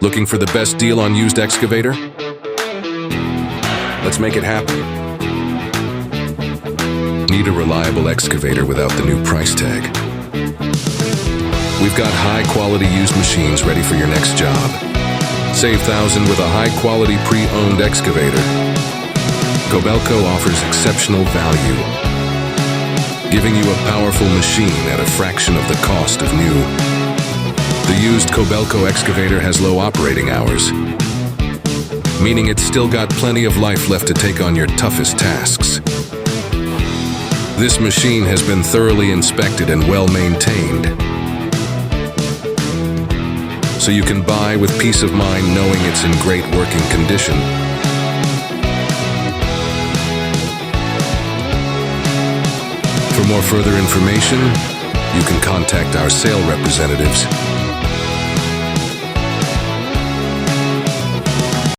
Looking for the best deal on used excavator? Let's make it happen. Need a reliable excavator without the new price tag? We've got high-quality used machines ready for your next job. Save thousands with a high-quality pre-owned excavator. Kobelco offers exceptional value, giving you a powerful machine at a fraction of the cost of new. The used Kobelco excavator has low operating hours, meaning it's still got plenty of life left to take on your toughest tasks. This machine has been thoroughly inspected and well maintained, so you can buy with peace of mind knowing it's in great working condition. For more further information, you can contact our sale representatives